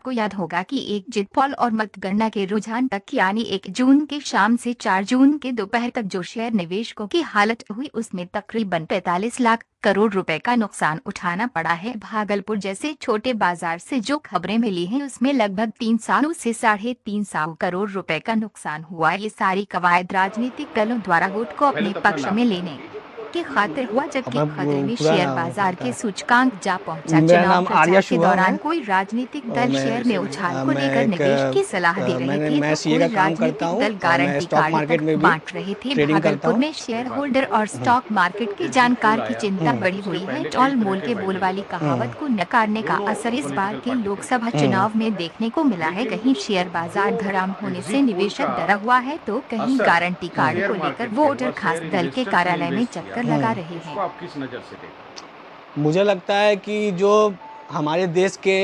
आपको याद होगा कि एग्जिट पोल और मतगणना के रुझान तक यानी 1 जून की शाम से 4 जून के दोपहर तक जो शेयर निवेशकों की हालत हुई उसमें तकरीबन 45 लाख करोड़ रुपए का नुकसान उठाना पड़ा है। भागलपुर जैसे छोटे बाजार से जो खबरें मिली हैं उसमें लगभग 300 से 350 करोड़ रुपए का नुकसान हुआ। ये सारी कवायद राजनीतिक दलों द्वारा वोट को पहले अपने तो अपना पक्ष नाम में बताइए। लेने की खातिर हुआ, जबकि अब खतरे में पूरा शेयर नाम बाजार पता के है। सूचकांक जा पहुंचा। मेरा चुनाव नाम आर्या प्रचार के शुभम दौरान है कोई राजनीतिक और दल शेयर में उछाल को मैं लेकर एक निवेश की सलाह दे रहे थे मैं तो सीए कोई का काम करता राजनीतिक हूँ दल और मैं गारंटी स्टॉक कार्ड मार्केट तक में भी बांट रहे थे। ट्रेडिंग करता भागलपुर हूँ। में शेयर होल्डर और स्टॉक मार्केट के एग्जिट जानकार पोल की आया, चिंता बड़ी उसके हुई है। पहले टॉल कई तरह मोल के के बोल वायदे वाली थे। कहावत को नकारने का दोनों असर इस बार पॉलिटिकल के पार्टी थे, लोकसभा चुनाव में देखने को मिला है। लेकिन कहीं शेयर बाजार जो धराम होने से एग्जिट पोल निवेशक का डरा हुआ है तो कहीं असर गारंटी कार्ड शेयर को लेकर मार्केट पे वोटर हुआ, खास शेयर दल के इन्वेस्टर्स ने कार्यालय में इन्वेस्ट चक्कर किया, लगा रहे उसको हैं। आप किस नज़र से देखते मुझे लगता है कि जो हमारे देश के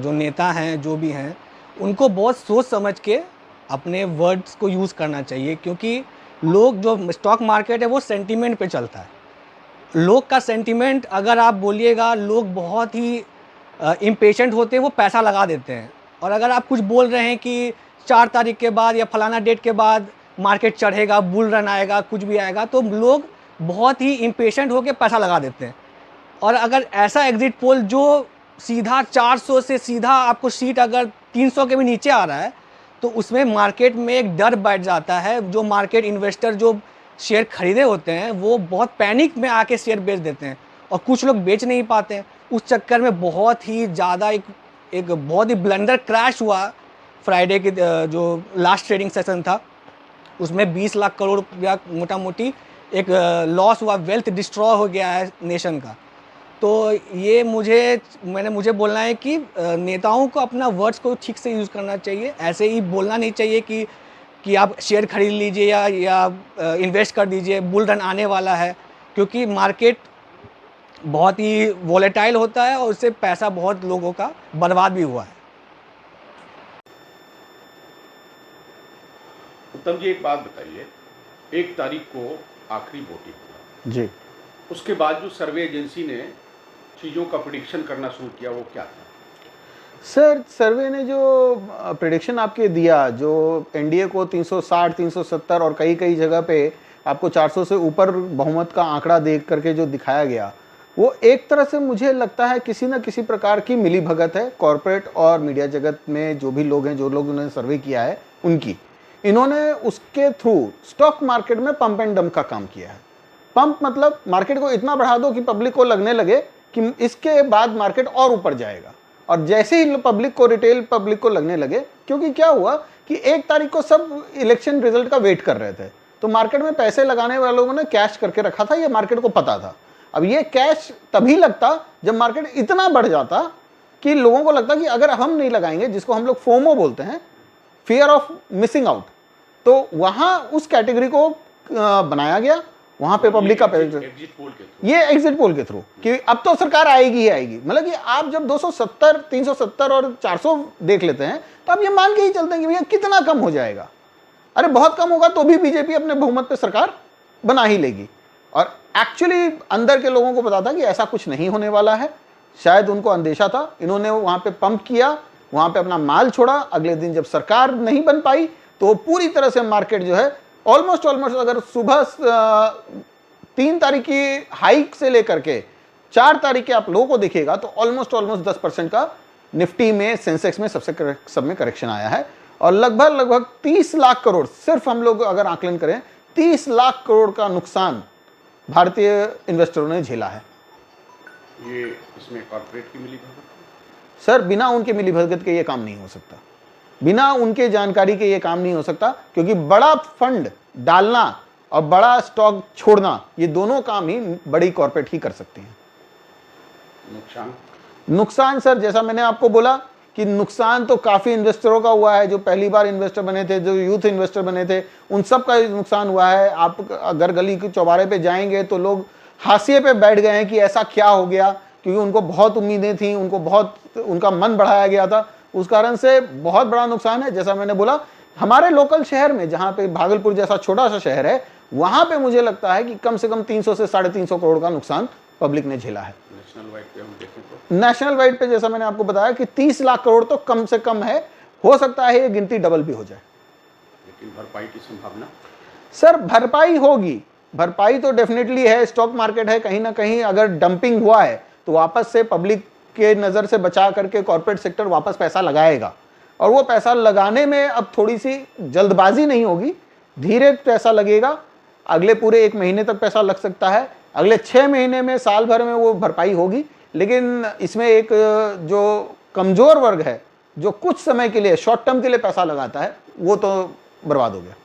जो नेता हैं जो भी हैं उनको बहुत सोच समझ के अपने वर्ड्स को यूज़ करना चाहिए, क्योंकि लोग जो स्टॉक मार्केट है वो सेंटीमेंट पे चलता है। लोग का सेंटीमेंट अगर आप बोलिएगा, लोग बहुत ही इम्पेशेंट होते हैं, वो पैसा लगा देते हैं। और अगर आप कुछ बोल रहे हैं कि 4 तारीख के बाद या फलाना डेट के बाद मार्केट चढ़ेगा, बुल रन आएगा, कुछ भी आएगा, तो लोग बहुत ही इम्पेशेंट होकर पैसा लगा देते हैं। और अगर ऐसा एग्जिट पोल जो सीधा 400 से सीधा आपको सीट अगर 300 के भी नीचे आ रहा है तो उसमें मार्केट में एक डर बैठ जाता है। जो मार्केट इन्वेस्टर जो शेयर खरीदे होते हैं वो बहुत पैनिक में आके शेयर बेच देते हैं और कुछ लोग बेच नहीं पाते हैं। उस चक्कर में बहुत ही ज़्यादा एक बहुत ही ब्लंडर क्रैश हुआ। फ्राइडे के जो लास्ट ट्रेडिंग सेशन था उसमें 20 लाख करोड़ रुपया मोटा मोटी एक लॉस हुआ, वेल्थ डिस्ट्रॉय हो गया है नेशन का। तो ये मुझे बोलना है कि नेताओं को अपना वर्ड्स को ठीक से यूज़ करना चाहिए। ऐसे ही बोलना नहीं चाहिए कि आप शेयर खरीद लीजिए या इन्वेस्ट कर दीजिए, बुल रन आने वाला है, क्योंकि मार्केट बहुत ही वॉलेटाइल होता है और उससे पैसा बहुत लोगों का बर्बाद भी हुआ है। उत्तम जी, एक बात बताइए, 1 तारीख को आखिरी वोटिंग हुआ जी, उसके बाद जो सर्वे एजेंसी ने चीज़ों का प्रिडिक्शन करना शुरू किया वो क्या था? सर सर्वे ने जो प्रेडिक्शन आपके दिया, जो एनडीए को 360, 370 और कई कई जगह पे आपको 400 से ऊपर बहुमत का आंकड़ा देख करके जो दिखाया गया, वो एक तरह से मुझे लगता है किसी न किसी प्रकार की मिली भगत है कॉरपोरेट और मीडिया जगत में जो भी लोग हैं, जो लोग उन्होंने सर्वे किया है उनकी। इन्होंने उसके थ्रू स्टॉक मार्केट में पंप एंड डंप का काम किया है। पंप मतलब मार्केट को इतना बढ़ा दो कि पब्लिक को लगने लगे कि इसके बाद मार्केट और ऊपर जाएगा, और जैसे ही पब्लिक को, रिटेल पब्लिक को लगने लगे, क्योंकि क्या हुआ कि 1 तारीख को सब इलेक्शन रिजल्ट का वेट कर रहे थे, तो मार्केट में पैसे लगाने वाले लोगों ने कैश करके रखा था, ये मार्केट को पता था। अब ये कैश तभी लगता जब मार्केट इतना बढ़ जाता कि लोगों को लगता कि अगर हम नहीं लगाएंगे, जिसको हम लोग फोमो बोलते हैं, फियर ऑफ मिसिंग आउट, तो वहां उस कैटेगरी को बनाया गया। वहां पे पब्लिक का एग्जिट पोल के थ्रू, ये एग्जिट पोल के थ्रू कि अब तो सरकार आएगी ही आएगी। मतलब कि आप जब 270, 370 और 400 देख लेते हैं तो आप ये मान के ही चलते हैं कि भैया कितना कम हो जाएगा। अरे बहुत कम होगा तो भी बीजेपी अपने बहुमत पे सरकार बना ही लेगी। और एक्चुअली अंदर के लोगों को पता था कि ऐसा कुछ नहीं होने वाला है, शायद उनको अंदेशा था। इन्होंने वहां पे पंप किया, वहां पे अपना माल छोड़ा। अगले दिन जब सरकार नहीं बन पाई तो पूरी तरह से मार्केट जो है ऑलमोस्ट अगर सुबह 3 तारीख की हाइक से लेकर के 4 तारीख के आप लोगों को देखिएगा तो ऑलमोस्ट 10% का निफ्टी में, सेंसेक्स में सब में करेक्शन आया है। और लगभग 30 लाख करोड़, सिर्फ हम लोग अगर आकलन करें 30 लाख करोड़ का नुकसान भारतीय इन्वेस्टरों ने झेला है। ये इसमें कॉर्पोरेट की मिलीभगत? सर बिना उनके मिलीभगत के ये काम नहीं हो सकता, बिना उनके जानकारी के ये काम नहीं हो सकता, क्योंकि बड़ा फंड डालना और बड़ा स्टॉक छोड़ना, ये दोनों काम ही बड़ी कॉर्पोरेट ही कर सकती हैं। नुकसान सर जैसा मैंने आपको बोला कि नुकसान तो काफी इन्वेस्टरों का हुआ है, जो पहली बार इन्वेस्टर बने थे, जो यूथ इन्वेस्टर बने थे, उन सब का नुकसान हुआ है। आप अगर गली के चौबारे पे जाएंगे तो लोग हाशिए पे बैठ गए हैं कि ऐसा क्या हो गया, क्योंकि उनको बहुत उम्मीदें थी, उनका मन बढ़ाया गया था, उस कारण से बहुत बड़ा नुकसान है। जैसा मैंने बोला, हमारे लोकल शहर में, जहां पे भागलपुर जैसा छोटा सा शहर है, वहां पे मुझे लगता है कि कम से कम 300 से 350 करोड़ का नुकसान पब्लिक ने झेला है। नेशनल वाइड पे हम देखें तो? नेशनल वाइड पे जैसा मैंने आपको बताया कि 30 लाख करोड़ तो कम से कम है, हो सकता है ये गिनती डबल भी हो जाए। लेकिन भरपाई की संभावना? सर भरपाई होगी, भरपाई तो डेफिनेटली है। स्टॉक मार्केट है, कहीं ना कहीं अगर डंपिंग हुआ है तो वापस से पब्लिक के नज़र से बचा करके कॉर्पोरेट सेक्टर वापस पैसा लगाएगा, और वो पैसा लगाने में अब थोड़ी सी जल्दबाजी नहीं होगी, धीरे पैसा लगेगा। अगले पूरे 1 महीने तक पैसा लग सकता है, अगले 6 महीने में, साल भर में वो भरपाई होगी। लेकिन इसमें एक जो कमज़ोर वर्ग है, जो कुछ समय के लिए, शॉर्ट टर्म के लिए पैसा लगाता है, वो तो बर्बाद हो गया।